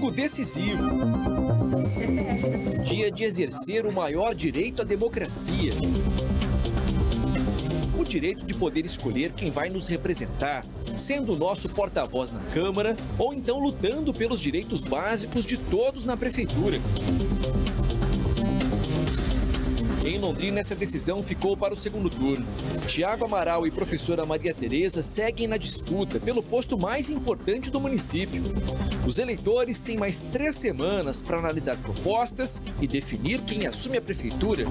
domingo decisivo. Dia de exercer o maior direito à democracia. O direito de poder escolher quem vai nos representar, sendo o nosso porta-voz na Câmara ou então lutando pelos direitos básicos de todos na Prefeitura. Em Londrina, essa decisão ficou para o segundo turno. Tiago Amaral e professora Maria Tereza seguem na disputa pelo posto mais importante do município. Os eleitores têm mais 3 semanas para analisar propostas e definir quem assume a prefeitura.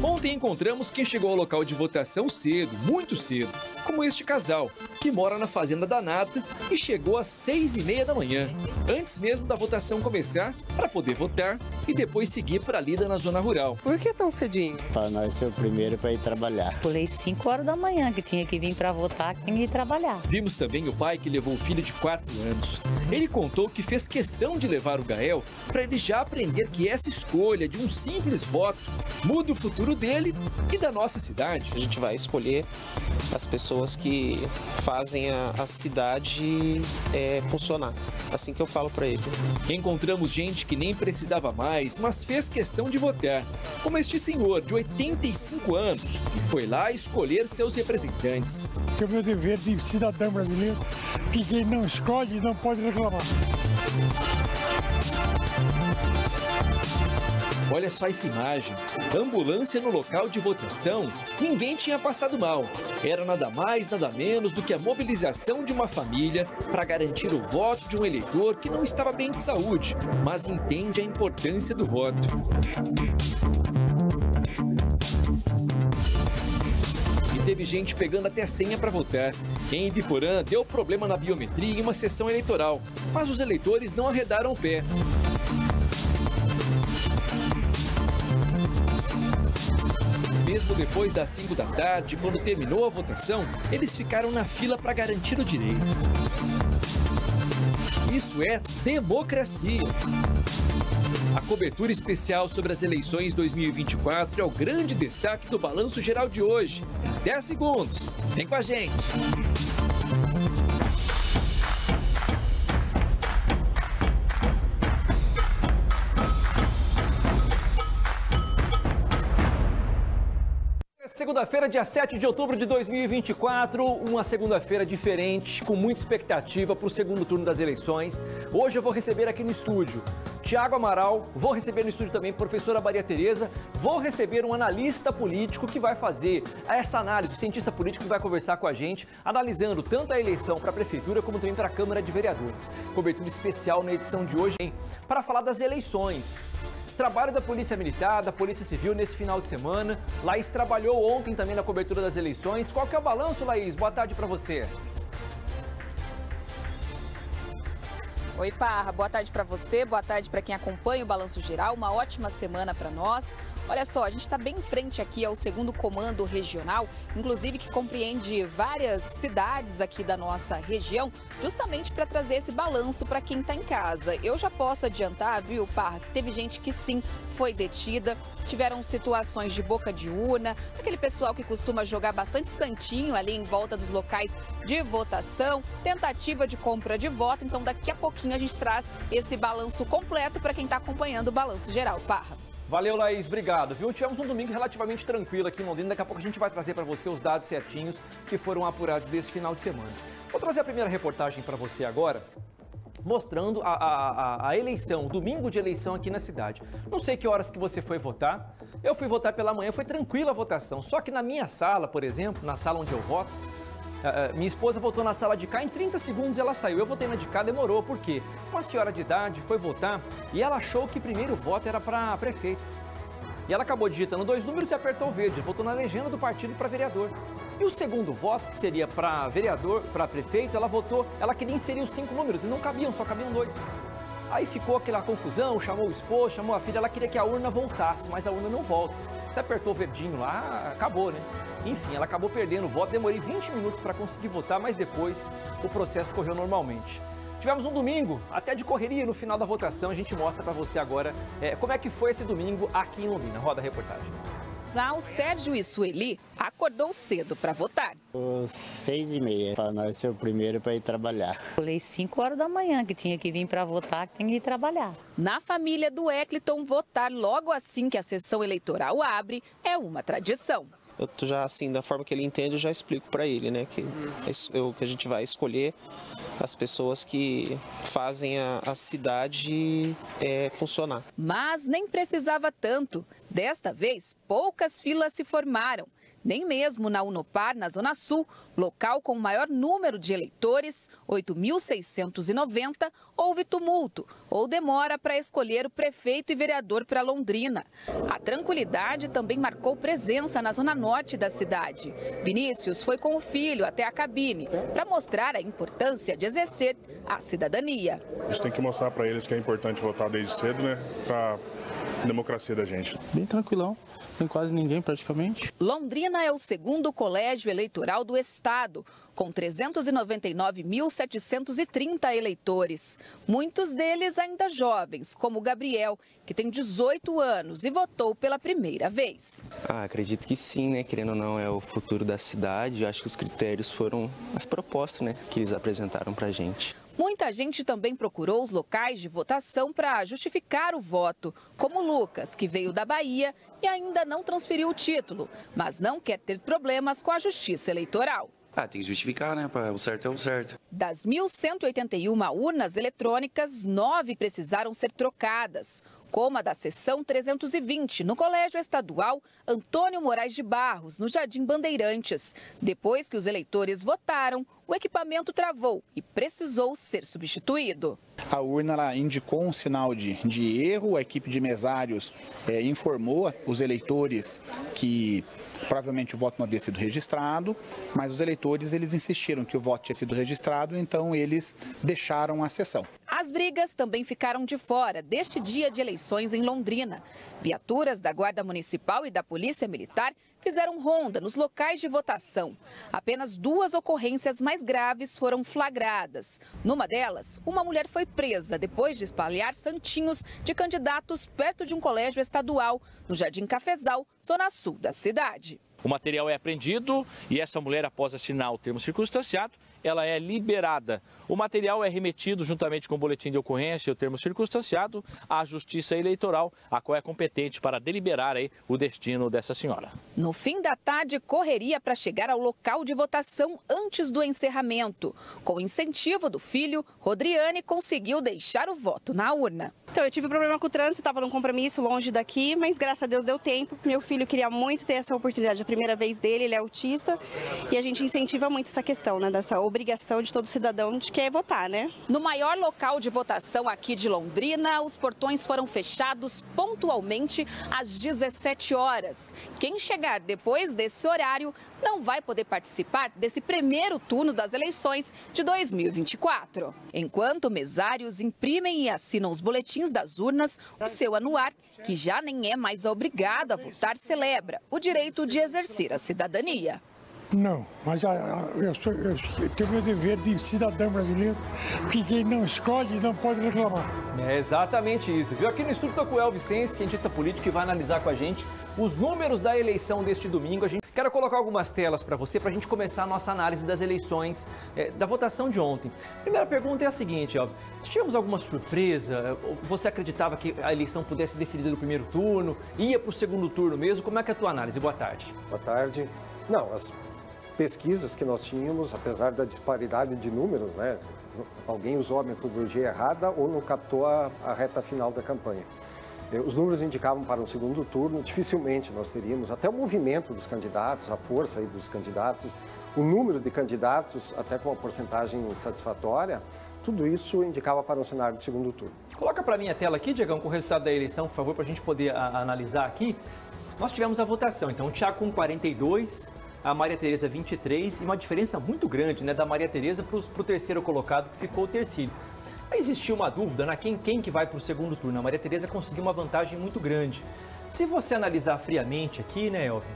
Ontem encontramos quem chegou ao local de votação cedo, muito cedo, como este casal, que mora na Fazenda da Nata e chegou às 6h30 da manhã, antes mesmo da votação começar, para poder votar e depois seguir para a lida na zona rural. Por que tão cedinho? Para nós ser o primeiro para ir trabalhar. Pulei 5 horas da manhã, que tinha que vir para votar, que tinha que ir trabalhar. Vimos também o pai que levou o filho de 4 anos. Ele contou que fez questão de levar o Gael para ele já aprender que essa escolha de um simples voto muda o futuro dele e da nossa cidade. A gente vai escolher as pessoas que fazem a cidade funcionar. Assim que eu falo para ele. Encontramos gente que nem precisava mais, mas fez questão de votar. Como este senhor de 85 anos, que foi lá escolher seus representantes. É o meu dever de cidadão brasileiro, que quem não escolhe não pode reclamar. Olha só essa imagem. Ambulância no local de votação. Ninguém tinha passado mal. Era nada mais, nada menos do que a mobilização de uma família para garantir o voto de um eleitor que não estava bem de saúde, mas entende a importância do voto. E teve gente pegando até senha para votar. Em Ibiporã, deu problema na biometria em uma sessão eleitoral, mas os eleitores não arredaram o pé. Mesmo depois das 5 da tarde, quando terminou a votação, eles ficaram na fila para garantir o direito. Isso é democracia. A cobertura especial sobre as eleições 2024 é o grande destaque do Balanço Geral de hoje. Em 10 segundos. Vem com a gente. Segunda-feira, dia 7 de outubro de 2024, uma segunda-feira diferente, com muita expectativa para o segundo turno das eleições. Hoje eu vou receber aqui no estúdio Tiago Amaral, vou receber no estúdio também a professora Maria Tereza, vou receber um analista político que vai fazer essa análise, o cientista político que vai conversar com a gente, analisando tanto a eleição para a Prefeitura como também para a Câmara de Vereadores. Cobertura especial na edição de hoje, hein, para falar das eleições. Trabalho da Polícia Militar, da Polícia Civil nesse final de semana. Laís trabalhou ontem também na cobertura das eleições. Qual que é o balanço, Laís? Boa tarde para você. Oi, Parra. Boa tarde para você, boa tarde para quem acompanha o Balanço Geral. Uma ótima semana para nós. Olha só, a gente está bem em frente aqui ao 2º Comando Regional, inclusive que compreende várias cidades aqui da nossa região, justamente para trazer esse balanço para quem está em casa. Eu já posso adiantar, viu, Parra, que teve gente que sim foi detida, tiveram situações de boca de urna, aquele pessoal que costuma jogar bastante santinho ali em volta dos locais de votação, tentativa de compra de voto. Então daqui a pouquinho a gente traz esse balanço completo para quem está acompanhando o Balanço Geral. Parra. Valeu, Laís, obrigado, viu? Tivemos um domingo relativamente tranquilo aqui em Londrina, daqui a pouco a gente vai trazer para você os dados certinhos que foram apurados desse final de semana. Vou trazer a primeira reportagem para você agora, mostrando a eleição, o domingo de eleição aqui na cidade. Não sei que horas que você foi votar, eu fui votar pela manhã, foi tranquila a votação, só que na minha sala, por exemplo, na sala onde eu voto, minha esposa votou na sala de cá, em 30 segundos ela saiu. Eu votei na de cá, demorou, por quê? Uma senhora de idade foi votar e ela achou que o primeiro voto era para prefeito. E ela acabou digitando 2 números e apertou o verde, votou na legenda do partido para vereador. E o segundo voto, que seria para vereador, para prefeito, ela queria inserir os 5 números e não cabiam, só cabiam 2. Aí ficou aquela confusão, chamou o esposo, chamou a filha, ela queria que a urna voltasse, mas a urna não volta. Você apertou o verdinho lá, acabou, né? Enfim, ela acabou perdendo o voto, demorei 20 minutos para conseguir votar, mas depois o processo correu normalmente. Tivemos um domingo, até de correria no final da votação, a gente mostra para você agora como é que foi esse domingo aqui em Londrina. Roda a reportagem. casal, Sérgio e Sueli, acordou cedo para votar. 6h30, para nós ser o primeiro para ir trabalhar. Falei 5 horas da manhã que tinha que vir para votar, que tem que ir trabalhar. Na família do Ecliton, votar logo assim que a sessão eleitoral abre é uma tradição. Eu já, assim, da forma que ele entende, eu já explico para ele, né, que a gente vai escolher as pessoas que fazem a cidade funcionar. Mas nem precisava tanto. Desta vez, poucas filas se formaram. Nem mesmo na Unopar, na Zona Sul, local com o maior número de eleitores, 8.690, houve tumulto ou demora para escolher o prefeito e vereador para Londrina. A tranquilidade também marcou presença na Zona Norte da cidade. Vinícius foi com o filho até a cabine para mostrar a importância de exercer a cidadania. A gente tem que mostrar para eles que é importante votar desde cedo, né, para a democracia da gente. Bem tranquilão. Tem quase ninguém praticamente. Londrina é o segundo colégio eleitoral do estado, com 399.730 eleitores. Muitos deles ainda jovens, como o Gabriel, que tem 18 anos e votou pela primeira vez. Acredito que sim, né? Querendo ou não, é o futuro da cidade. Eu acho que os critérios foram as propostas, né, que eles apresentaram pra gente. Muita gente também procurou os locais de votação para justificar o voto, como Lucas, que veio da Bahia e ainda não transferiu o título, mas não quer ter problemas com a Justiça Eleitoral. Tem que justificar, né? O certo é o certo. Das 1.181 urnas eletrônicas, 9 precisaram ser trocadas, como a da seção 320, no Colégio Estadual Antônio Moraes de Barros, no Jardim Bandeirantes. Depois que os eleitores votaram, o equipamento travou e precisou ser substituído. A urna ela indicou um sinal de erro, a equipe de mesários informou os eleitores que provavelmente o voto não havia sido registrado, mas os eleitores eles insistiram que o voto tinha sido registrado, então eles deixaram a sessão. As brigas também ficaram de fora deste dia de eleições em Londrina. Viaturas da Guarda Municipal e da Polícia Militar fizeram ronda nos locais de votação. Apenas 2 ocorrências mais graves foram flagradas. Numa delas, uma mulher foi presa depois de espalhar santinhos de candidatos perto de um colégio estadual, no Jardim Cafezal, zona sul da cidade. O material é apreendido e essa mulher, após assinar o termo circunstanciado, ela é liberada. O material é remetido juntamente com o boletim de ocorrência e o termo circunstanciado à Justiça Eleitoral, a qual é competente para deliberar o destino dessa senhora. No fim da tarde, correria para chegar ao local de votação antes do encerramento. Com o incentivo do filho, Rodriane conseguiu deixar o voto na urna. Então, eu tive problema com o trânsito, estava num compromisso longe daqui, mas graças a Deus deu tempo. Meu filho queria muito ter essa oportunidade, a primeira vez dele, ele é autista, e a gente incentiva muito essa questão, né, dessa obrigação de todo cidadão de querer votar, né? No maior local de votação aqui de Londrina, os portões foram fechados pontualmente às 17 horas. Quem chegar depois desse horário não vai poder participar desse primeiro turno das eleições de 2024. Enquanto mesários imprimem e assinam os boletins das urnas, o seu anuar, que já nem é mais obrigado a votar, celebra o direito de exercer a cidadania. Não, mas eu tenho meu dever de cidadão brasileiro, que quem não escolhe não pode reclamar. É exatamente isso, viu? Aqui no estúdio estou com o Elvis Sense, cientista político, que vai analisar com a gente os números da eleição deste domingo. Quero colocar algumas telas para você, para a gente começar a nossa análise das eleições, da votação de ontem. Primeira pergunta é a seguinte, Elvis, tivemos alguma surpresa? Você acreditava que a eleição pudesse ser definida no primeiro turno? Ia para o segundo turno mesmo? Como é que é a tua análise? Boa tarde. Boa tarde. Não, as pesquisas que nós tínhamos, apesar da disparidade de números, né? Alguém usou a metodologia errada ou não captou a reta final da campanha. Os números indicavam para um segundo turno, dificilmente nós teríamos, até o movimento dos candidatos, a força aí dos candidatos, o número de candidatos, até com uma porcentagem satisfatória, tudo isso indicava para um cenário de segundo turno. Coloca para mim a tela aqui, Diegão, com o resultado da eleição, por favor, para a gente poder analisar aqui. Nós tivemos a votação, então o Thiago com 42, a Maria Tereza 23, e uma diferença muito grande, né, da Maria Tereza para o terceiro colocado, que ficou o Tercílio. Existiu uma dúvida, né? Quem que vai para o segundo turno? A Maria Tereza conseguiu uma vantagem muito grande. Se você analisar friamente aqui, né, Elvio,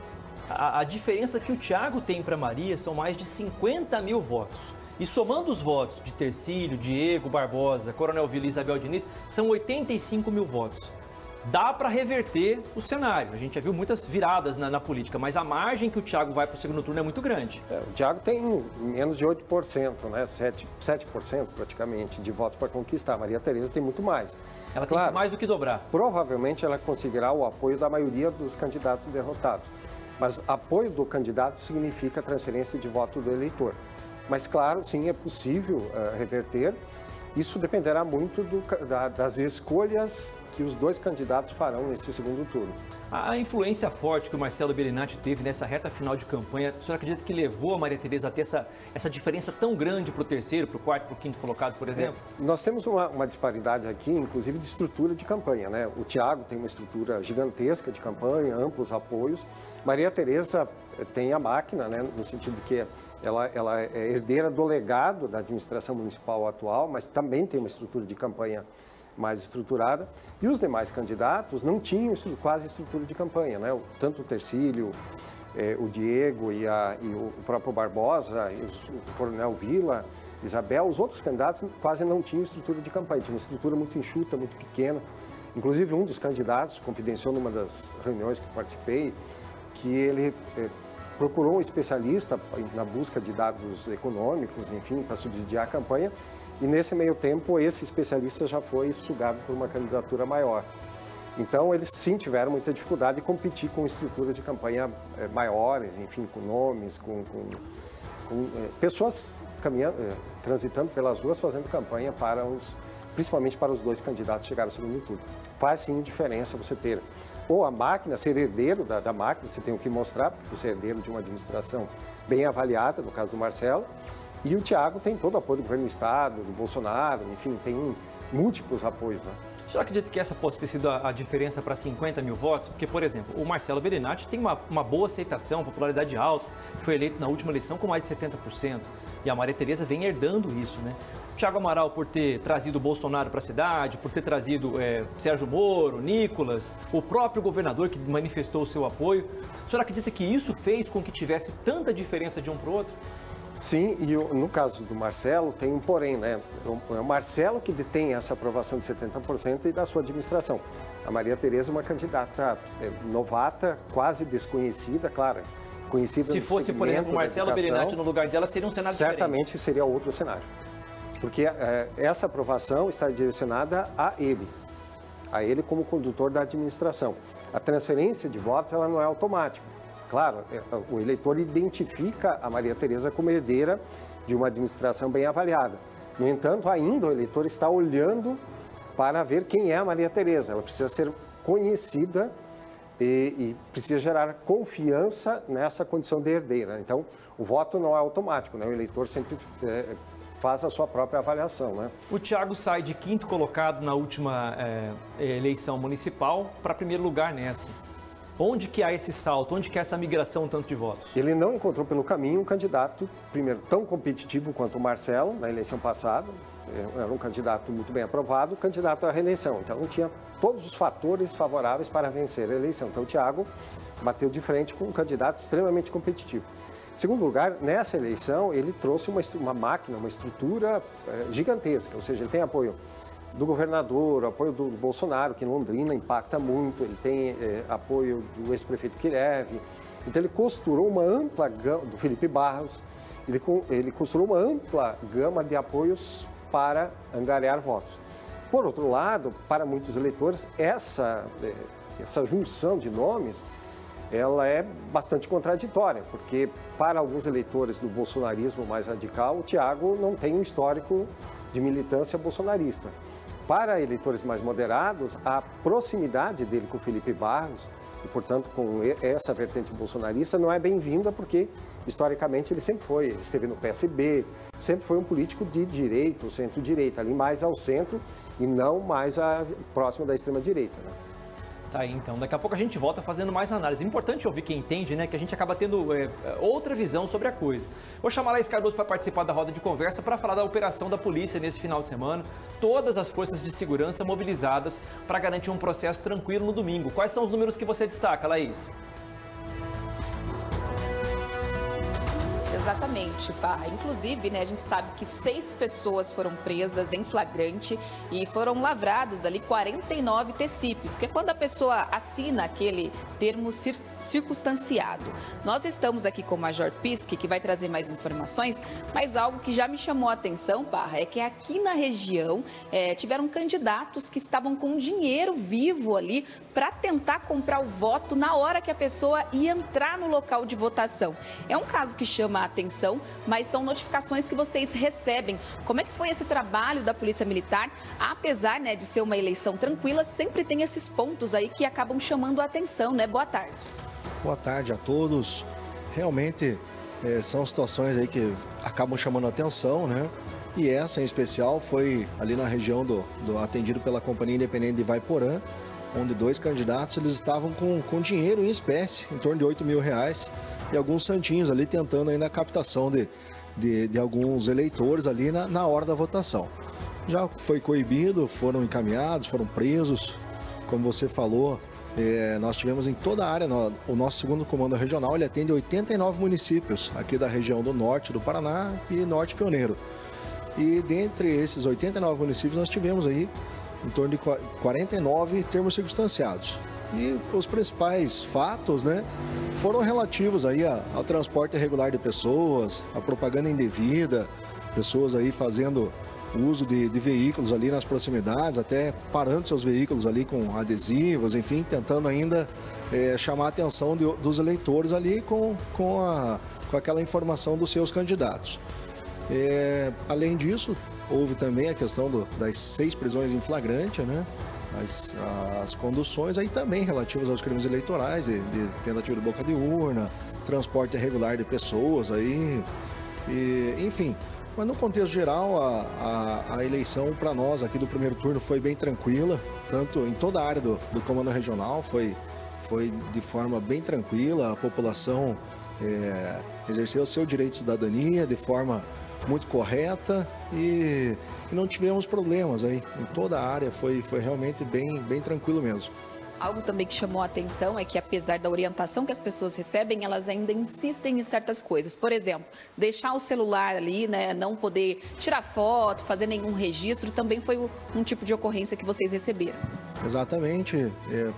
a diferença que o Thiago tem para a Maria são mais de 50 mil votos. E somando os votos de Tercílio, Diego, Barbosa, Coronel Vila e Isabel Diniz, são 85 mil votos. dá para reverter o cenário. A gente já viu muitas viradas na política, mas a margem que o Thiago vai para o segundo turno é muito grande. O Thiago tem menos de 8%, né? 7% praticamente de votos para conquistar. A Maria Tereza tem muito mais. Ela tem mais do que dobrar. Provavelmente ela conseguirá o apoio da maioria dos candidatos derrotados. Mas apoio do candidato significa transferência de voto do eleitor. Mas, claro, sim, é possível reverter. Isso dependerá muito das escolhas que os dois candidatos farão nesse segundo turno. A influência forte que o Marcelo Bellinati teve nessa reta final de campanha, o senhor acredita que levou a Maria Tereza a ter essa diferença tão grande para o terceiro, para o quarto, para o quinto colocado, por exemplo? Nós temos uma disparidade aqui, inclusive de estrutura de campanha, né? O Thiago tem uma estrutura gigantesca de campanha, amplos apoios. Maria Tereza tem a máquina, né? No sentido que ela é herdeira do legado da administração municipal atual, mas também tem uma estrutura de campanha mais estruturada, e os demais candidatos não tinham quase estrutura de campanha, né? Tanto o Tercílio, o Diego e o próprio Barbosa, e o Coronel Vila, Isabel, os outros candidatos quase não tinham estrutura de campanha, tinha uma estrutura muito enxuta, muito pequena. Inclusive um dos candidatos confidenciou numa das reuniões que participei que ele procurou um especialista na busca de dados econômicos, enfim, para subsidiar a campanha. E nesse meio tempo, esse especialista já foi sugado por uma candidatura maior. Então, eles sim tiveram muita dificuldade de competir com estruturas de campanha maiores, enfim, com nomes, com pessoas transitando pelas ruas, fazendo campanha principalmente para os dois candidatos chegarem ao segundo turno. Faz sim diferença você ter ou a máquina, ser herdeiro da máquina, você tem o que mostrar, porque você é herdeiro de uma administração bem avaliada, no caso do Marcelo. E o Thiago tem todo o apoio do governo do Estado, do Bolsonaro, enfim, tem múltiplos apoios, né? O senhor acredita que essa possa ter sido a diferença para 50 mil votos? Porque, por exemplo, o Marcelo Bellinati tem uma boa aceitação, popularidade alta, foi eleito na última eleição com mais de 70%. E a Maria Tereza vem herdando isso, né? O Thiago Amaral, por ter trazido o Bolsonaro para a cidade, por ter trazido Sérgio Moro, Nicolas, o próprio governador que manifestou o seu apoio, o senhor acredita que isso fez com que tivesse tanta diferença de um para o outro? Sim, e no caso do Marcelo tem um porém, né? É o Marcelo que detém essa aprovação de 70% e da sua administração. A Maria Tereza é uma candidata novata, quase desconhecida, claro, conhecida Se fosse, por exemplo, o Marcelo Bellinati no lugar dela, seria um cenário certamente diferente. Seria outro cenário. Porque essa aprovação está direcionada a ele como condutor da administração. A transferência de votos ela não é automática. Claro, o eleitor identifica a Maria Tereza como herdeira de uma administração bem avaliada. No entanto, ainda o eleitor está olhando para ver quem é a Maria Tereza. Ela precisa ser conhecida e precisa gerar confiança nessa condição de herdeira. Então, o voto não é automático, né? O eleitor sempre faz a sua própria avaliação, né? O Thiago sai de quinto colocado na última eleição municipal para primeiro lugar nessa. Onde que há esse salto? Onde que há essa migração tanto de votos? Ele não encontrou pelo caminho um candidato, primeiro, tão competitivo quanto o Marcelo, na eleição passada. Era um candidato muito bem aprovado, candidato à reeleição. Então, tinha todos os fatores favoráveis para vencer a eleição. Então, o Thiago bateu de frente com um candidato extremamente competitivo. Em segundo lugar, nessa eleição, ele trouxe uma máquina, uma estrutura gigantesca. Ou seja, ele tem apoio do governador, apoio do Bolsonaro, que em Londrina impacta muito, ele tem apoio do ex-prefeito Kirev. Então ele costurou uma ampla gama, do Felipe Barros, ele costurou uma ampla gama de apoios para angariar votos. Por outro lado, para muitos eleitores, essa junção de nomes, ela é bastante contraditória, porque para alguns eleitores do bolsonarismo mais radical, o Thiago não tem um histórico de militância bolsonarista. Para eleitores mais moderados, a proximidade dele com o Felipe Barros, e portanto com essa vertente bolsonarista, não é bem-vinda porque, historicamente, ele esteve no PSB, sempre foi um político de direita, ou centro-direita, ali mais ao centro e não mais próximo da extrema-direita, né? Tá aí, então. Daqui a pouco a gente volta fazendo mais análise. É importante ouvir quem entende, né? Que a gente acaba tendo outra visão sobre a coisa. Vou chamar a Laís Cardoso para participar da roda de conversa para falar da operação da polícia nesse final de semana. Todas as forças de segurança mobilizadas para garantir um processo tranquilo no domingo. Quais são os números que você destaca, Laís? Exatamente, Parra. Inclusive, né, a gente sabe que 6 pessoas foram presas em flagrante e foram lavrados ali 49 TCIPs, que é quando a pessoa assina aquele termo circunstanciado. Nós estamos aqui com o Major Pisque, que vai trazer mais informações, mas algo que já me chamou a atenção, Parra, é que aqui na região tiveram candidatos que estavam com dinheiro vivo ali para tentar comprar o voto na hora que a pessoa ia entrar no local de votação. É um caso que chama a atenção, mas são notificações que vocês recebem. Como é que foi esse trabalho da Polícia Militar? Apesar, né, de ser uma eleição tranquila, sempre tem esses pontos aí que acabam chamando a atenção, né? Boa tarde. Boa tarde a todos. Realmente são situações aí que acabam chamando a atenção, né? E essa em especial foi ali na região do atendido pela Companhia Independente de Ivaiporã, onde 2 candidatos eles estavam com dinheiro em espécie, em torno de R$8.000, e alguns santinhos ali tentando ainda a captação de alguns eleitores ali na hora da votação. Já foi coibido, foram encaminhados, foram presos. Como você falou, nós tivemos em toda a área, o nosso segundo comando regional, ele atende 89 municípios aqui da região do norte do Paraná e norte pioneiro. E dentre esses 89 municípios nós tivemos aí em torno de 49 termos circunstanciados. E os principais fatos, né, foram relativos aí ao transporte irregular de pessoas, a propaganda indevida, pessoas aí fazendo uso de veículos ali nas proximidades, até parando seus veículos ali com adesivos, enfim, tentando ainda chamar a atenção dos eleitores ali com aquela informação dos seus candidatos. Além disso, houve também a questão das 6 prisões em flagrante, né? As conduções aí também relativas aos crimes eleitorais, de tentativa de boca de urna, transporte irregular de pessoas aí, enfim. Mas no contexto geral, a eleição para nós aqui do primeiro turno foi bem tranquila, tanto em toda a área do comando regional, foi de forma bem tranquila, a população exerceu o seu direito de cidadania de forma muito correta e não tivemos problemas aí. Em toda a área foi realmente bem tranquilo mesmo. Algo também que chamou a atenção é que, apesar da orientação que as pessoas recebem, elas ainda insistem em certas coisas. Por exemplo, deixar o celular ali, né, não poder tirar foto, fazer nenhum registro, também foi um tipo de ocorrência que vocês receberam. Exatamente.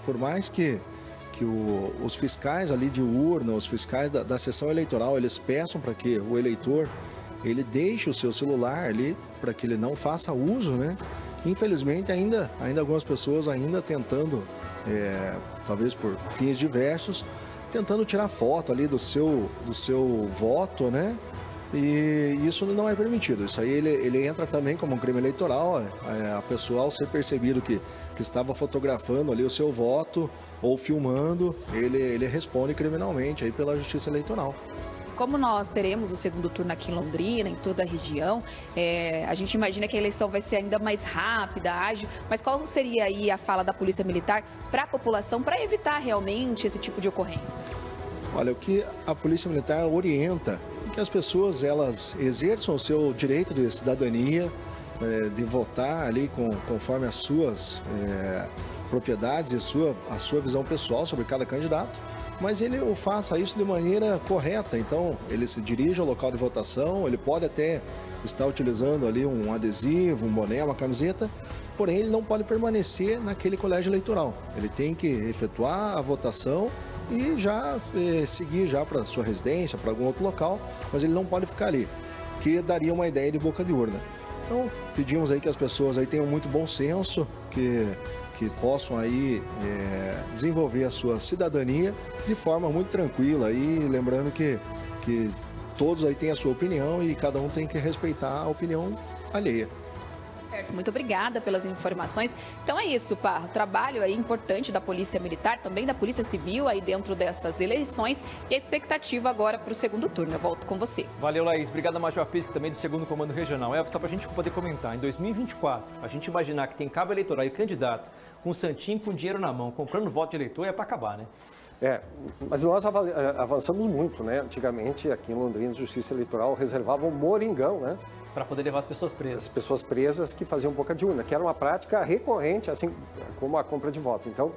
Por mais que os fiscais ali de urna, os fiscais da sessão eleitoral, eles peçam para que o eleitor ele deixe o seu celular ali, para que ele não faça uso, né? Infelizmente, ainda algumas pessoas ainda tentando, talvez por fins diversos, tentando tirar foto ali do seu voto, né? E isso não é permitido. Isso aí ele entra também como um crime eleitoral. A pessoa, ao ser percebido que estava fotografando ali o seu voto ou filmando, ele responde criminalmente aí pela Justiça Eleitoral. Como nós teremos o segundo turno aqui em Londrina, em toda a região, a gente imagina que a eleição vai ser ainda mais rápida, ágil, mas qual seria aí a fala da Polícia Militar para a população para evitar realmente esse tipo de ocorrência? Olha, o que a Polícia Militar orienta é que as pessoas elas exerçam o seu direito de cidadania, de votar ali conforme as suas propriedades e a sua visão pessoal sobre cada candidato, mas ele faça isso de maneira correta. Então, ele se dirige ao local de votação, ele pode até estar utilizando ali um adesivo, um boné, uma camiseta, porém ele não pode permanecer naquele colégio eleitoral. Ele tem que efetuar a votação e já seguir já para sua residência, para algum outro local, mas ele não pode ficar ali, que daria uma ideia de boca de urna. Então, pedimos aí que as pessoas aí tenham muito bom senso, que possam aí desenvolver a sua cidadania de forma muito tranquila. E lembrando que todos aí têm a sua opinião e cada um tem que respeitar a opinião alheia. Certo, muito obrigada pelas informações. Então é isso, Parra. O trabalho aí importante da Polícia Militar, também da Polícia Civil aí dentro dessas eleições e a expectativa agora para o segundo turno. Eu volto com você. Valeu, Laís. Obrigada, Major Pisque, também do segundo comando regional. Só para a gente poder comentar, em 2024, a gente imaginar que tem cabo eleitoral e candidato com um santinho, com dinheiro na mão, comprando voto de eleitor, é para acabar, né? Mas nós avançamos muito, né? Antigamente, aqui em Londrina, a Justiça Eleitoral reservava um moringão, né? Para poder levar as pessoas presas. As pessoas presas que faziam boca de urna, que era uma prática recorrente, assim como a compra de votos. Então,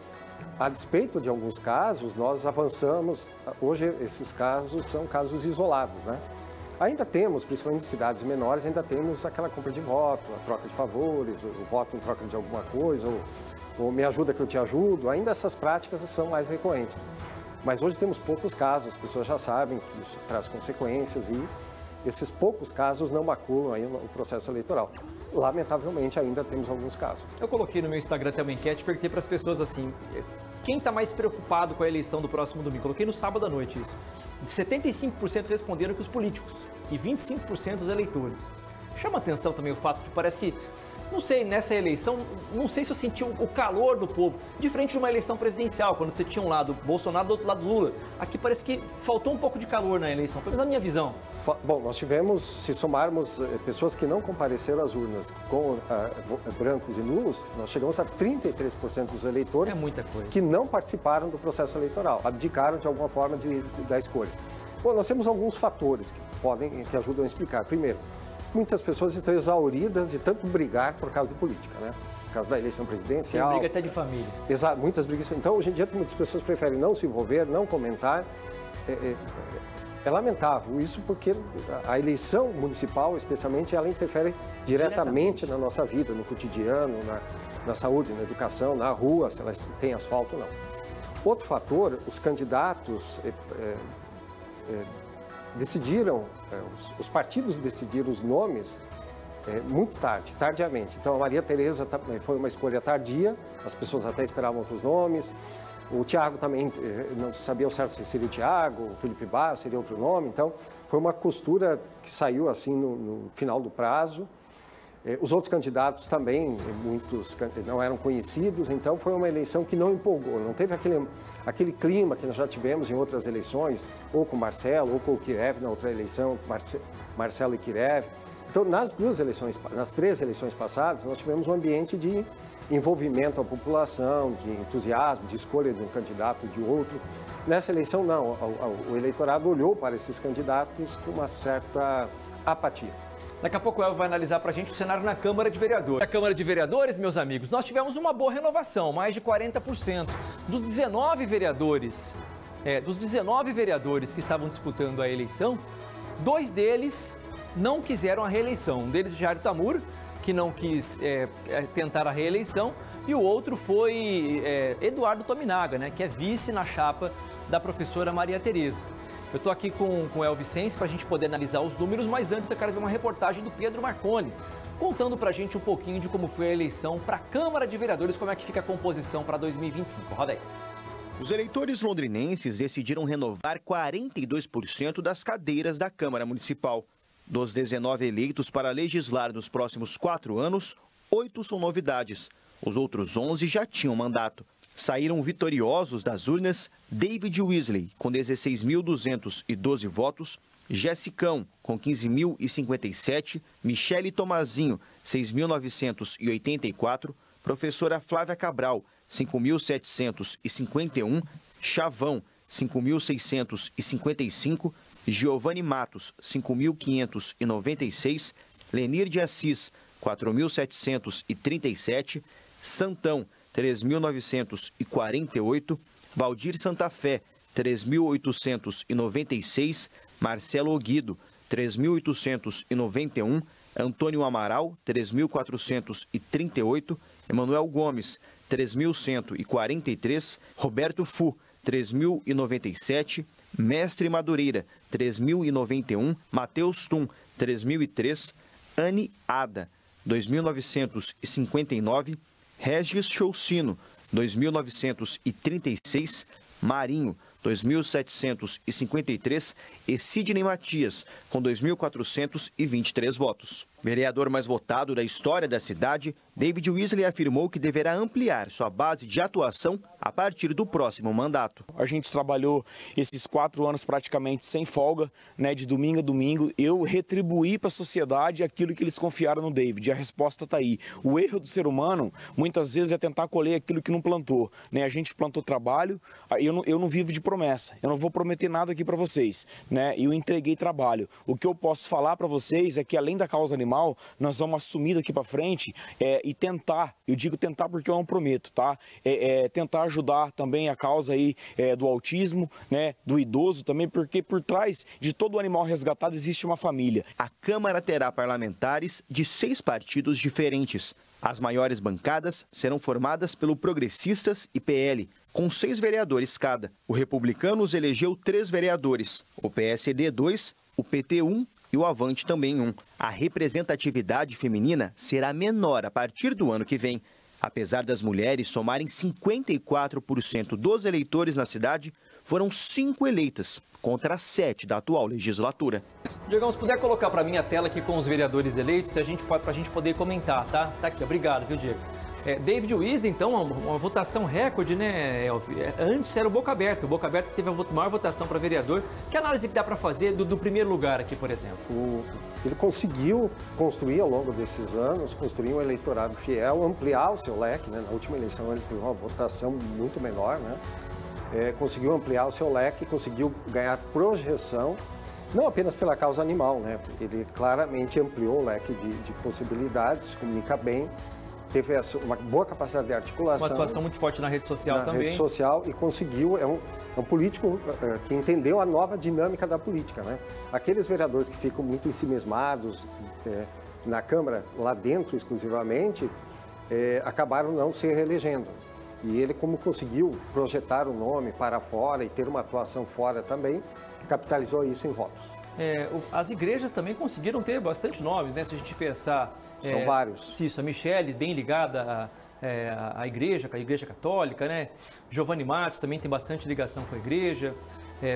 a despeito de alguns casos, nós avançamos. Hoje, esses casos são casos isolados, né? Ainda temos, principalmente em cidades menores, ainda temos aquela compra de voto, a troca de favores, o voto em troca de alguma coisa, ou me ajuda que eu te ajudo. Ainda essas práticas são mais recorrentes. Mas hoje temos poucos casos, as pessoas já sabem que isso traz consequências e esses poucos casos não maculam aí o processo eleitoral. Lamentavelmente, ainda temos alguns casos. Eu coloquei no meu Instagram até uma enquete e perguntei para as pessoas assim, quem está mais preocupado com a eleição do próximo domingo? Coloquei no sábado à noite isso. De 75% responderam que os políticos e 25% os eleitores. Chama atenção também o fato que parece que, não sei, nessa eleição, não sei se eu senti o calor do povo, diferente de uma eleição presidencial, quando você tinha um lado Bolsonaro, do outro lado Lula. Aqui parece que faltou um pouco de calor na eleição, pelo menos na minha visão. Bom, nós tivemos, se somarmos pessoas que não compareceram às urnas com brancos e nulos, nós chegamos a 33% dos eleitores que não participaram do processo eleitoral, abdicaram de alguma forma da escolha. Bom, nós temos alguns fatores que ajudam a explicar. Primeiro, muitas pessoas estão exauridas de tanto brigar por causa de política, né? Por causa da eleição presidencial. Tem briga até de família. Exato, muitas brigas. Então, hoje em dia, muitas pessoas preferem não se envolver, não comentar. É lamentável isso porque a eleição municipal, especialmente, ela interfere diretamente na nossa vida, no cotidiano, na saúde, na educação, na rua, se elas têm asfalto ou não. Outro fator, os candidatos decidiram, os partidos decidiram os nomes muito tardiamente. Então, a Maria Tereza foi uma escolha tardia, as pessoas até esperavam outros nomes. O Thiago também, não se sabia o certo se seria o Thiago, o Felipe Barros seria outro nome. Então, foi uma costura que saiu assim no final do prazo. Os outros candidatos também, muitos não eram conhecidos, então foi uma eleição que não empolgou, não teve aquele clima que nós já tivemos em outras eleições, ou com Marcelo, ou com o Kirev na outra eleição, Marcelo e Kirev. Então, nas três eleições passadas, nós tivemos um ambiente de envolvimento da população, de entusiasmo, de escolha de um candidato ou de outro. Nessa eleição, não, o eleitorado olhou para esses candidatos com uma certa apatia. Daqui a pouco o Elvio vai analisar para a gente o cenário na Câmara de Vereadores. Na Câmara de Vereadores, meus amigos, nós tivemos uma boa renovação, mais de 40%. Dos 19 vereadores que estavam disputando a eleição, 2 deles não quiseram a reeleição. Um deles, Jair Tamur, que não quis tentar a reeleição, e o outro foi Eduardo Tominaga, né, que é vice na chapa da professora Maria Tereza. Eu estou aqui com o El Vicente para a gente poder analisar os números, mas antes eu quero ver uma reportagem do Pedro Marconi, contando para a gente um pouquinho de como foi a eleição para a Câmara de Vereadores, como é que fica a composição para 2025. Roda aí. Os eleitores londrinenses decidiram renovar 42% das cadeiras da Câmara Municipal. Dos 19 eleitos para legislar nos próximos 4 anos, 8 são novidades. Os outros 11 já tinham mandato. Saíram vitoriosos das urnas David Weasley, com 16.212 votos, Jessicão, com 15.057, Michele Tomazinho, 6.984, professora Flávia Cabral, 5.751, Chavão, 5.655, Giovanni Matos, 5.596, Lenir de Assis, 4.737, Santão, 3.948, Valdir Santa Fé, 3.896, Marcelo Oguido, 3.891, Antônio Amaral, 3.438, Emanuel Gomes, 3.143, Roberto Fu, 3.097, Mestre Madureira, 3.091, Matheus Tum, 3.003, Anne Ada, 2.959, Regis Choucino, 2.936, Marinho, 2.753 e Sidney Matias, com 2.423 votos. Vereador mais votado da história da cidade, David Weasley afirmou que deverá ampliar sua base de atuação a partir do próximo mandato. A gente trabalhou esses 4 anos praticamente sem folga, né, de domingo a domingo. Eu retribuí para a sociedade aquilo que eles confiaram no David. E a resposta está aí. O erro do ser humano, muitas vezes, é tentar colher aquilo que não plantou. Né? A gente plantou trabalho, eu não vivo de promessa. Eu não vou prometer nada aqui para vocês. Né? Eu entreguei trabalho. O que eu posso falar para vocês é que, além da causa animal, nós vamos assumir daqui para frente e tentar, eu digo tentar porque eu não prometo, tá? Tentar ajudar também a causa aí do autismo, né? Do idoso também, porque por trás de todo animal resgatado existe uma família. A Câmara terá parlamentares de 6 partidos diferentes. As maiores bancadas serão formadas pelo Progressistas e PL, com 6 vereadores cada. O Republicanos elegeu 3 vereadores, o PSD 2, o PT 1 e o Avante também 1. A representatividade feminina será menor a partir do ano que vem. Apesar das mulheres somarem 54% dos eleitores na cidade, foram 5 eleitas, contra 7 da atual legislatura. Diegão, se puder colocar para mim a tela aqui com os vereadores eleitos, para a gente poder comentar, tá? Tá aqui, obrigado, viu, Diego? David Wisden, então, uma votação recorde, né, Elvio? Antes era o Boca Aberta que teve a maior votação para vereador. Que análise que dá para fazer do primeiro lugar aqui, por exemplo? Ele conseguiu construir ao longo desses anos, construir um eleitorado fiel, ampliar o seu leque, né? Na última eleição ele teve uma votação muito menor, né? Conseguiu ampliar o seu leque, conseguiu ganhar projeção, não apenas pela causa animal, né? Ele claramente ampliou o leque de possibilidades, comunica bem, teve uma boa capacidade de articulação. Uma atuação muito forte na rede social também. Na rede social e conseguiu, é um político que entendeu a nova dinâmica da política, né? Aqueles vereadores que ficam muito ensimesmados na Câmara, lá dentro exclusivamente, acabaram não se reelegendo. E ele, como conseguiu projetar o nome para fora e ter uma atuação fora também, capitalizou isso em votos. As igrejas também conseguiram ter bastante nomes, né? Se a gente pensar... São vários. Isso, a Michele, bem ligada à igreja, com a Igreja Católica, né? Giovanni Matos também tem bastante ligação com a igreja.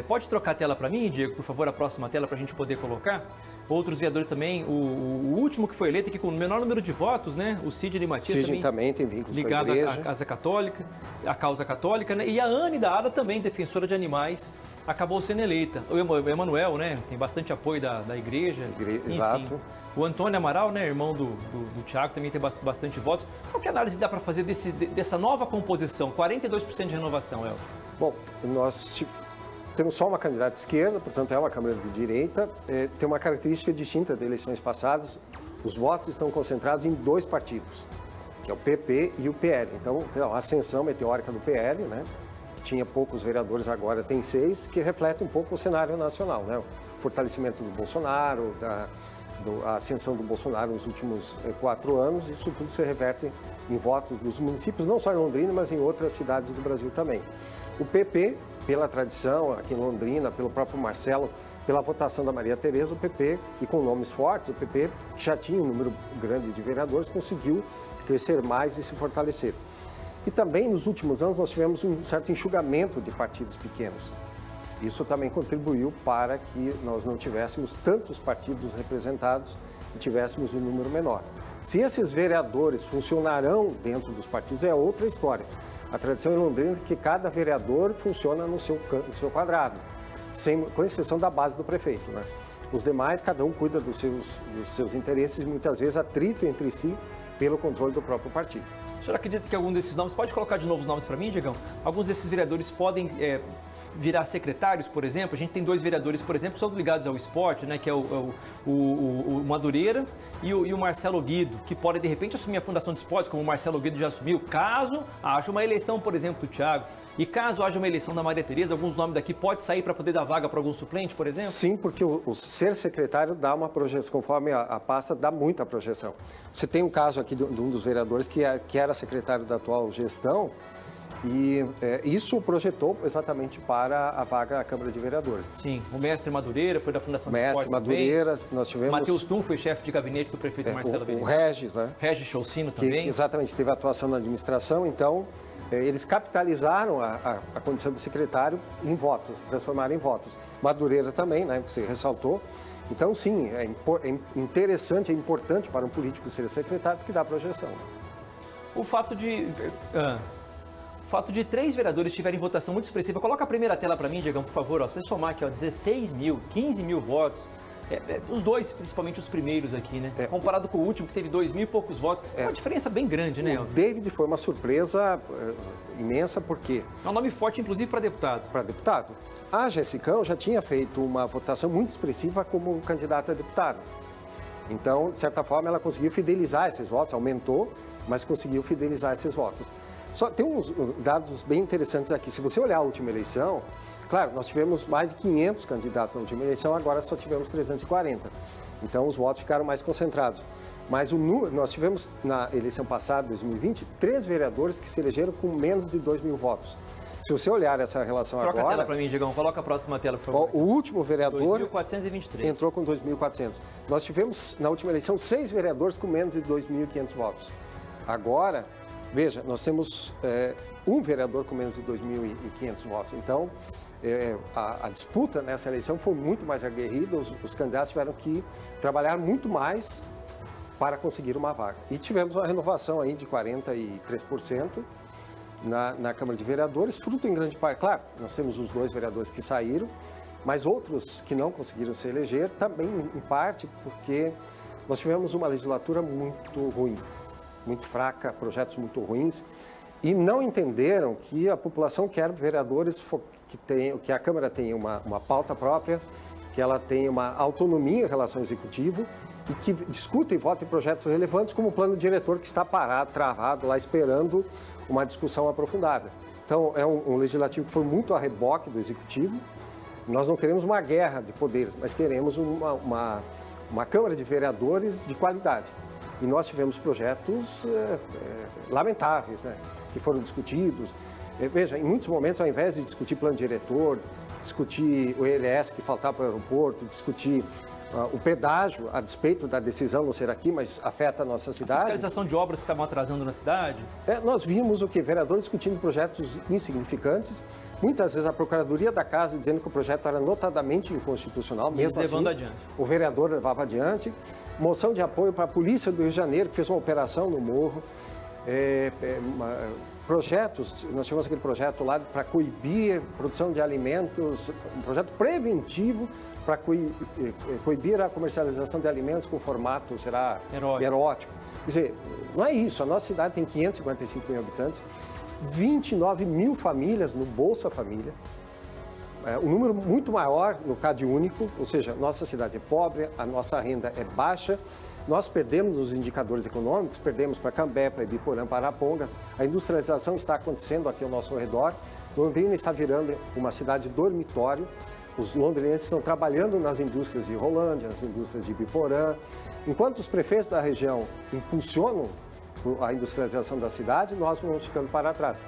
Pode trocar a tela para mim, Diego, por favor, a próxima tela para a gente poder colocar. Outros vereadores também, o último que foi eleito aqui com o menor número de votos, né? O Sidney Matias também tem vínculos ligado com a igreja. À causa católica, né? E a Anne da Ada também, defensora de animais, acabou sendo eleita. O Emanuel, né? Tem bastante apoio da igreja. Exato. O Antônio Amaral, né? Irmão do Thiago, também tem bastante votos. Qual que é a análise que dá para fazer dessa nova composição? 42% de renovação, Elvio. Bom, nós temos só uma candidata esquerda, portanto é uma Câmara de direita. Tem uma característica distinta de eleições passadas. Os votos estão concentrados em 2 partidos, que é o PP e o PL. Então, tem a ascensão meteórica do PL, né? Que tinha poucos vereadores, agora tem 6, que reflete um pouco o cenário nacional, né? O fortalecimento do Bolsonaro, a ascensão do Bolsonaro nos últimos 4 anos, isso tudo se reverte em votos dos municípios, não só em Londrina, mas em outras cidades do Brasil também. O PP, pela tradição aqui em Londrina, pelo próprio Marcelo, pela votação da Maria Tereza, o PP, e com nomes fortes, o PP, que já tinha um número grande de vereadores, conseguiu crescer mais e se fortalecer. E também, nos últimos anos, nós tivemos um certo enxugamento de partidos pequenos. Isso também contribuiu para que nós não tivéssemos tantos partidos representados e tivéssemos um número menor. Se esses vereadores funcionarão dentro dos partidos, é outra história. A tradição em Londrina é que cada vereador funciona no seu quadrado, com exceção da base do prefeito, né? Os demais, cada um cuida dos seus interesses e muitas vezes atrito entre si pelo controle do próprio partido. O senhor acredita que algum desses nomes, pode colocar de novo os nomes para mim, Diegão? Alguns desses vereadores podem virar secretários, por exemplo? A gente tem 2 vereadores, por exemplo, que são ligados ao esporte, né? Que é o Madureira e o Marcelo Guido, que podem, de repente, assumir a Fundação de Esportes, como o Marcelo Guido já assumiu, caso haja uma eleição, por exemplo, do Thiago. E caso haja uma eleição da Maria Tereza, alguns nomes daqui pode sair para poder dar vaga para algum suplente, por exemplo? Sim, porque o ser secretário dá uma projeção, conforme a pasta dá muita projeção. Você tem um caso aqui de um dos vereadores que era secretário da atual gestão e isso projetou exatamente para a vaga à Câmara de Vereadores. Sim, o mestre Madureira foi da Fundação de Esportes Madureira, também. Nós tivemos... Matheus Tum foi chefe de gabinete do prefeito Marcelo Benedito. O Regis, né? Regis Choucino também. Exatamente, teve atuação na administração, então eles capitalizaram a condição de secretário em votos, transformaram em votos. Madureira também, né, que você ressaltou. Então, sim, é interessante, é importante para um político ser secretário, porque dá projeção. O fato de 3 vereadores tiverem votação muito expressiva, coloca a primeira tela para mim, Diegão, por favor. Se você somar aqui, 16 mil, 15 mil votos, os 2, principalmente os primeiros aqui, né? Comparado com o último, que teve 2.000 e poucos votos, é uma diferença bem grande, né? O David foi uma surpresa imensa, porque... É um nome forte, inclusive, para deputado. Para deputado. A Jessicão já tinha feito uma votação muito expressiva como candidata a deputado. Então, de certa forma, ela conseguiu fidelizar esses votos, aumentou, mas conseguiu fidelizar esses votos. Só tem uns dados bem interessantes aqui. Se você olhar a última eleição, claro, nós tivemos mais de 500 candidatos na última eleição, agora só tivemos 340. Então, os votos ficaram mais concentrados. Mas nós tivemos, na eleição passada, 2020, 3 vereadores que se elegeram com menos de 2 mil votos. Se você olhar essa relação Troca agora... a tela para mim, Diegão. Coloca a próxima tela, por favor. O último vereador 2.423. entrou com 2.400. Nós tivemos, na última eleição, 6 vereadores com menos de 2.500 votos. Agora, veja, nós temos um vereador com menos de 2.500 votos. Então, a disputa nessa eleição foi muito mais aguerrida. Os candidatos tiveram que trabalhar muito mais para conseguir uma vaga. E tivemos uma renovação aí de 43%. Na Câmara de Vereadores, fruto em grande parte, claro, nós temos os 2 vereadores que saíram, mas outros que não conseguiram se eleger, também em parte porque nós tivemos uma legislatura muito ruim, muito fraca, projetos muito ruins, e não entenderam que a população quer vereadores que a Câmara tenha uma pauta própria, que ela tenha uma autonomia em relação ao Executivo e que discuta e vote em projetos relevantes como o plano diretor que está parado, travado lá, esperando uma discussão aprofundada. Então, é um legislativo que foi muito a reboque do Executivo. Nós não queremos uma guerra de poderes, mas queremos uma Câmara de Vereadores de qualidade. E nós tivemos projetos lamentáveis, né, que foram discutidos. Veja, em muitos momentos, ao invés de discutir plano diretor, discutir o ILS que faltava para o aeroporto, discutir o pedágio, a despeito da decisão não ser aqui, mas afeta a nossa cidade. A fiscalização de obras que estavam atrasando na cidade? Nós vimos o que? Vereadores discutindo projetos insignificantes, muitas vezes a Procuradoria da Casa dizendo que o projeto era notadamente inconstitucional, mesmo assim, levando adiante. O vereador levava adiante. Moção de apoio para a Polícia do Rio de Janeiro, que fez uma operação no morro. Projetos, nós tivemos aquele projeto lá para coibir produção de alimentos, um projeto preventivo para coibir a comercialização de alimentos com formato, será, erótico. Quer dizer, não é isso, a nossa cidade tem 555 mil habitantes, 29 mil famílias no Bolsa Família, um número muito maior no CAD único, ou seja, nossa cidade é pobre, a nossa renda é baixa, nós perdemos os indicadores econômicos, perdemos para Cambé, para Ibiporã, para Arapongas, a industrialização está acontecendo aqui ao nosso redor, Londrina está virando uma cidade dormitório, os londrinenses estão trabalhando nas indústrias de Rolândia, nas indústrias de Ibiporã. Enquanto os prefeitos da região impulsionam a industrialização da cidade, nós vamos ficando para trás.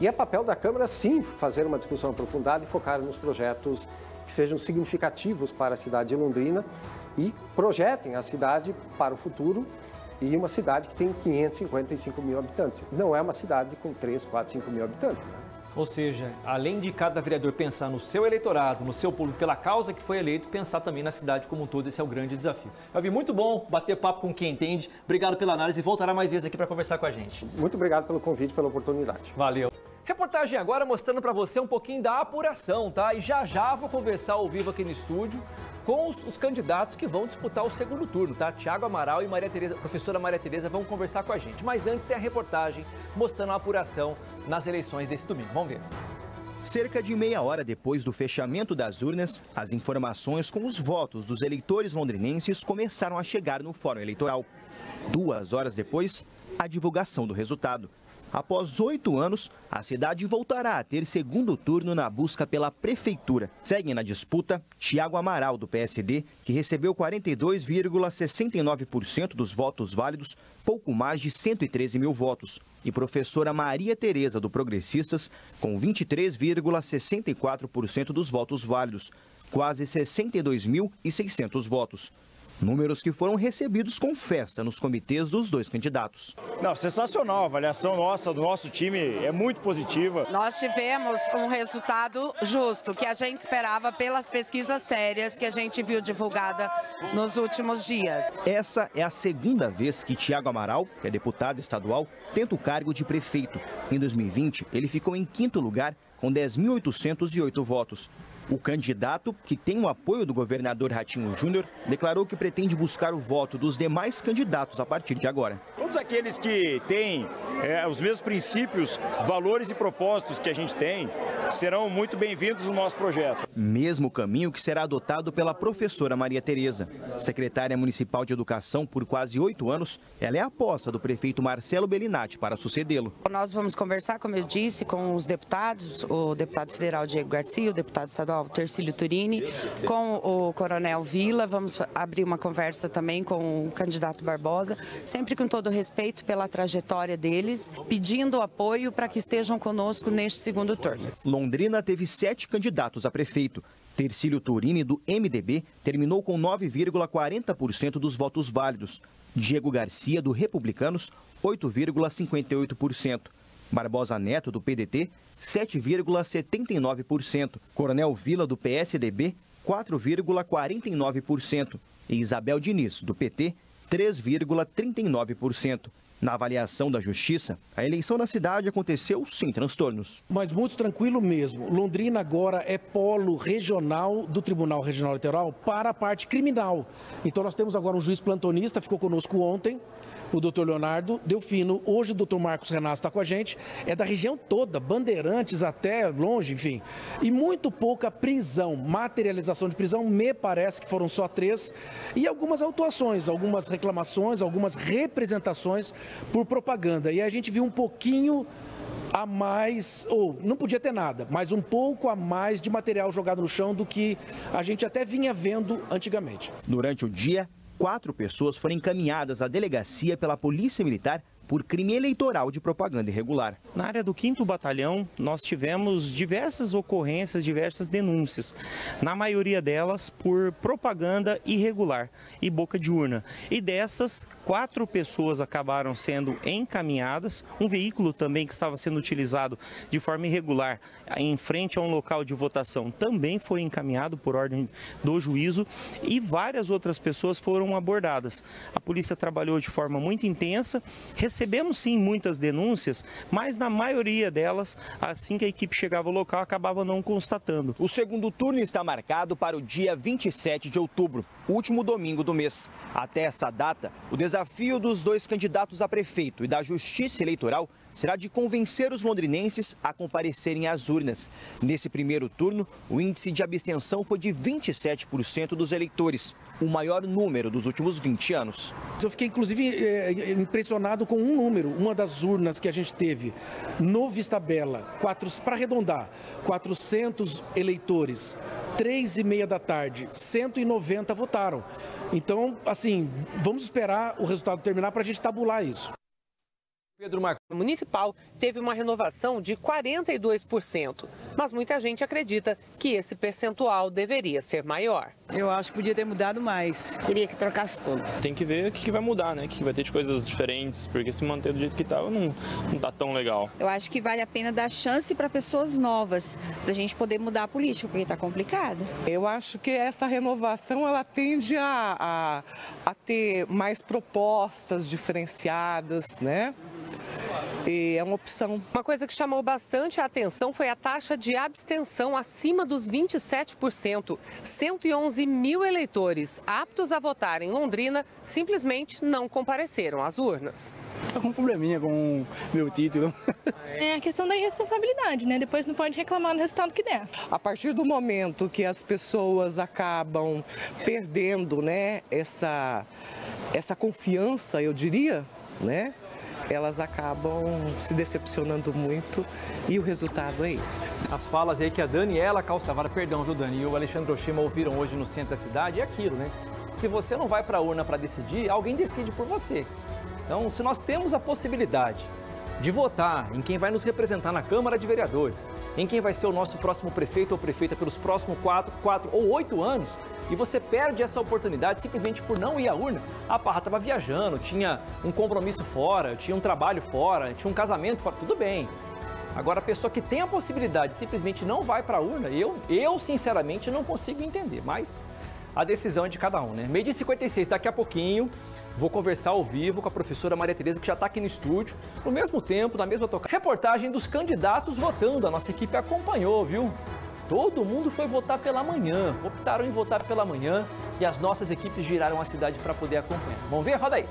E é papel da Câmara, sim, fazer uma discussão aprofundada e focar nos projetos que sejam significativos para a cidade de Londrina e projetem a cidade para o futuro e uma cidade que tem 555 mil habitantes. Não é uma cidade com 3, 4, 5 mil habitantes, né? Ou seja, além de cada vereador pensar no seu eleitorado, no seu público, pela causa que foi eleito, pensar também na cidade como um todo, esse é o grande desafio. Elvi, muito bom bater papo com quem entende. Obrigado pela análise e voltará mais vezes aqui para conversar com a gente. Muito obrigado pelo convite, pela oportunidade. Valeu. Reportagem agora mostrando para você um pouquinho da apuração, tá? E já vou conversar ao vivo aqui no estúdio com os candidatos que vão disputar o segundo turno, tá? Tiago Amaral e professora Maria Tereza vão conversar com a gente. Mas antes tem a reportagem mostrando a apuração nas eleições desse domingo. Vamos ver. Cerca de meia hora depois do fechamento das urnas, as informações com os votos dos eleitores londrinenses começaram a chegar no Fórum Eleitoral. 2 horas depois, a divulgação do resultado. Após 8 anos, a cidade voltará a ter segundo turno na busca pela prefeitura. Seguem na disputa Tiago Amaral, do PSD, que recebeu 42,69% dos votos válidos, pouco mais de 113 mil votos. E professora Maria Tereza, do Progressistas, com 23,64% dos votos válidos, quase 62.600 votos. Números que foram recebidos com festa nos comitês dos 2 candidatos. Não, sensacional. A avaliação nossa, do nosso time, é muito positiva. Nós tivemos um resultado justo, que a gente esperava pelas pesquisas sérias que a gente viu divulgada nos últimos dias. Essa é a segunda vez que Tiago Amaral, que é deputado estadual, tenta o cargo de prefeito. Em 2020, ele ficou em 5º lugar, com 10.808 votos. O candidato, que tem o apoio do governador Ratinho Júnior, declarou que pretende buscar o voto dos demais candidatos a partir de agora. Todos aqueles que têm os mesmos princípios, valores e propósitos que a gente tem, serão muito bem-vindos no nosso projeto. Mesmo caminho que será adotado pela professora Maria Tereza. Secretária Municipal de Educação por quase 8 anos, ela é a aposta do prefeito Marcelo Bellinati para sucedê-lo. Nós vamos conversar, como eu disse, com os deputados, o deputado federal Diego Garcia, o deputado estadual Tercílio Turini, com o coronel Vila, vamos abrir uma conversa também com o candidato Barbosa, sempre com todo respeito pela trajetória deles, pedindo apoio para que estejam conosco neste segundo turno. Londrina teve 7 candidatos a prefeito. Tercílio Turini, do MDB, terminou com 9,40% dos votos válidos. Diego Garcia, do Republicanos, 8,58%. Barbosa Neto, do PDT, 7,79%. Coronel Vila, do PSDB, 4,49%. E Isabel Diniz, do PT, 3,39%. Na avaliação da Justiça, a eleição na cidade aconteceu sem transtornos. Mas muito tranquilo mesmo. Londrina agora é polo regional do Tribunal Regional Eleitoral para a parte criminal. Então nós temos agora um juiz plantonista, ficou conosco ontem, o doutor Leonardo Delfino. Hoje o doutor Marcos Renato está com a gente. É da região toda, Bandeirantes até longe, enfim. E muito pouca prisão, materialização de prisão, me parece que foram só 3. E algumas autuações, algumas reclamações, algumas representações por propaganda. E a gente viu um pouquinho a mais, ou não podia ter nada, mas um pouco a mais de material jogado no chão do que a gente até vinha vendo antigamente. Durante o dia, 4 pessoas foram encaminhadas à delegacia pela Polícia Militar por crime eleitoral de propaganda irregular. Na área do 5º Batalhão, nós tivemos diversas ocorrências, diversas denúncias. Na maioria delas, por propaganda irregular e boca de urna. E dessas, 4 pessoas acabaram sendo encaminhadas. Um veículo também que estava sendo utilizado de forma irregular em frente a um local de votação também foi encaminhado por ordem do juízo. E várias outras pessoas foram abordadas. A polícia trabalhou de forma muito intensa. Recebemos sim muitas denúncias, mas na maioria delas, assim que a equipe chegava ao local, acabava não constatando. O segundo turno está marcado para o dia 27 de outubro, último domingo do mês. Até essa data, o desafio dos 2 candidatos a prefeito e da Justiça Eleitoral será de convencer os londrinenses a comparecerem às urnas. Nesse primeiro turno, o índice de abstenção foi de 27% dos eleitores, o maior número dos últimos 20 anos. Eu fiquei, inclusive, impressionado com um número. Uma das urnas que a gente teve no Vista Bela, para arredondar, 400 eleitores, 3h30 da tarde, 190 votaram. Então, assim, vamos esperar o resultado terminar para a gente tabular isso. Pedro Marcos. O municipal teve uma renovação de 42%, mas muita gente acredita que esse percentual deveria ser maior. Eu acho que podia ter mudado mais. Queria que trocasse tudo. Tem que ver o que vai mudar, né? O que vai ter de coisas diferentes, porque se manter do jeito que estava não tá tão legal. Eu acho que vale a pena dar chance para pessoas novas, para a gente poder mudar a política, porque está complicado. Eu acho que essa renovação ela tende a ter mais propostas diferenciadas, né? E é uma opção. Uma coisa que chamou bastante a atenção foi a taxa de abstenção acima dos 27%. 111 mil eleitores aptos a votar em Londrina simplesmente não compareceram às urnas. Tá com um probleminha com o meu título. É a questão da irresponsabilidade, né? Depois não pode reclamar do resultado que der. A partir do momento que as pessoas acabam perdendo, né, essa confiança, eu diria, né? Elas acabam se decepcionando muito e o resultado é esse. As falas aí que a Daniela Calçavara, perdão, viu, Dani, e o Alexandre Oshima ouviram hoje no centro da cidade, é aquilo, né? Se você não vai para a urna para decidir, alguém decide por você. Então, se nós temos a possibilidade de votar em quem vai nos representar na Câmara de Vereadores, em quem vai ser o nosso próximo prefeito ou prefeita pelos próximos 4 ou 8 anos, e você perde essa oportunidade simplesmente por não ir à urna. A Parra estava viajando, tinha um compromisso fora, tinha um trabalho fora, tinha um casamento fora, tudo bem. Agora, a pessoa que tem a possibilidade simplesmente não vai para a urna, eu sinceramente não consigo entender, mas a decisão é de cada um, né? 12h56, daqui a pouquinho, vou conversar ao vivo com a professora Maria Tereza, que já está aqui no estúdio, no mesmo tempo, na mesma tocada. Reportagem dos candidatos votando, a nossa equipe acompanhou, viu? Todo mundo foi votar pela manhã, optaram em votar pela manhã e as nossas equipes giraram a cidade para poder acompanhar. Vamos ver? Roda aí.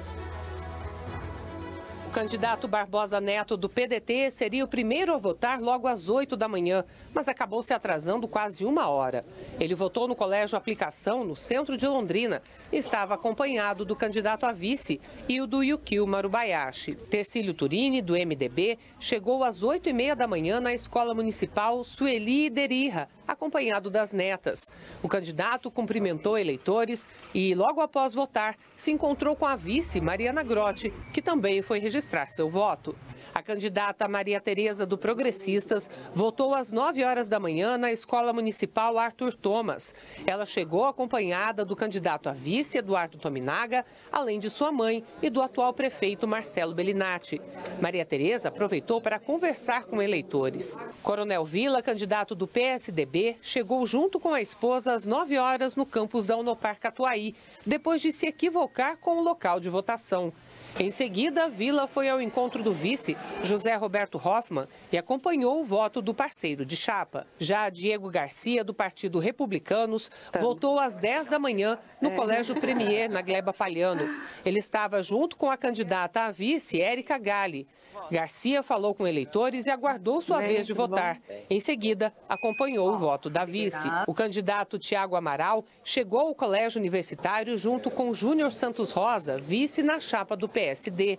candidato Barbosa Neto do PDT seria o primeiro a votar logo às 8 da manhã, mas acabou se atrasando quase 1 hora. Ele votou no Colégio Aplicação, no centro de Londrina, e estava acompanhado do candidato a vice e o do Yukio Marubayashi. Tercílio Turini, do MDB, chegou às 8h30 da manhã na Escola Municipal Sueli Derira, acompanhado das netas. O candidato cumprimentou eleitores e, logo após votar, se encontrou com a vice, Mariana Grotti, que também foi registrar seu voto. A candidata Maria Tereza do Progressistas votou às 9 horas da manhã na Escola Municipal Arthur Thomas. Ela chegou acompanhada do candidato a vice, Eduardo Tominaga, além de sua mãe e do atual prefeito Marcelo Bellinati. Maria Tereza aproveitou para conversar com eleitores. Coronel Vila, candidato do PSDB, chegou junto com a esposa às 9 horas no campus da Unopar Catuaí, depois de se equivocar com o local de votação. Em seguida, Vila foi ao encontro do vice, José Roberto Hoffmann, e acompanhou o voto do parceiro de chapa. Já Diego Garcia, do Partido Republicanos, votou às 10 da manhã no Colégio Premier, na Gleba Palhano. Ele estava junto com a candidata a vice, Érica Galli. Garcia falou com eleitores e aguardou sua vez de votar. Em seguida, acompanhou o voto da vice. O candidato Tiago Amaral chegou ao colégio universitário junto com Júnior Santos Rosa, vice na chapa do PSD.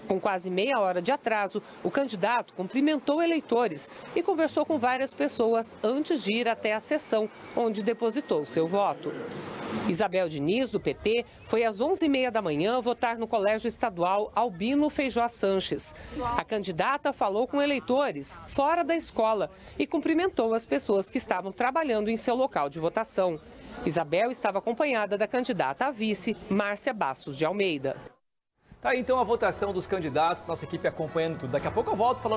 Com quase meia hora de atraso, o candidato cumprimentou eleitores e conversou com várias pessoas antes de ir até a sessão, onde depositou seu voto. Isabel Diniz, do PT, foi às 11h30 da manhã votar no Colégio Estadual Albino Feijó Sanches. A candidata falou com eleitores fora da escola e cumprimentou as pessoas que estavam trabalhando em seu local de votação. Isabel estava acompanhada da candidata a vice, Márcia Bastos de Almeida. Tá aí então a votação dos candidatos, nossa equipe acompanhando tudo. Daqui a pouco eu volto falando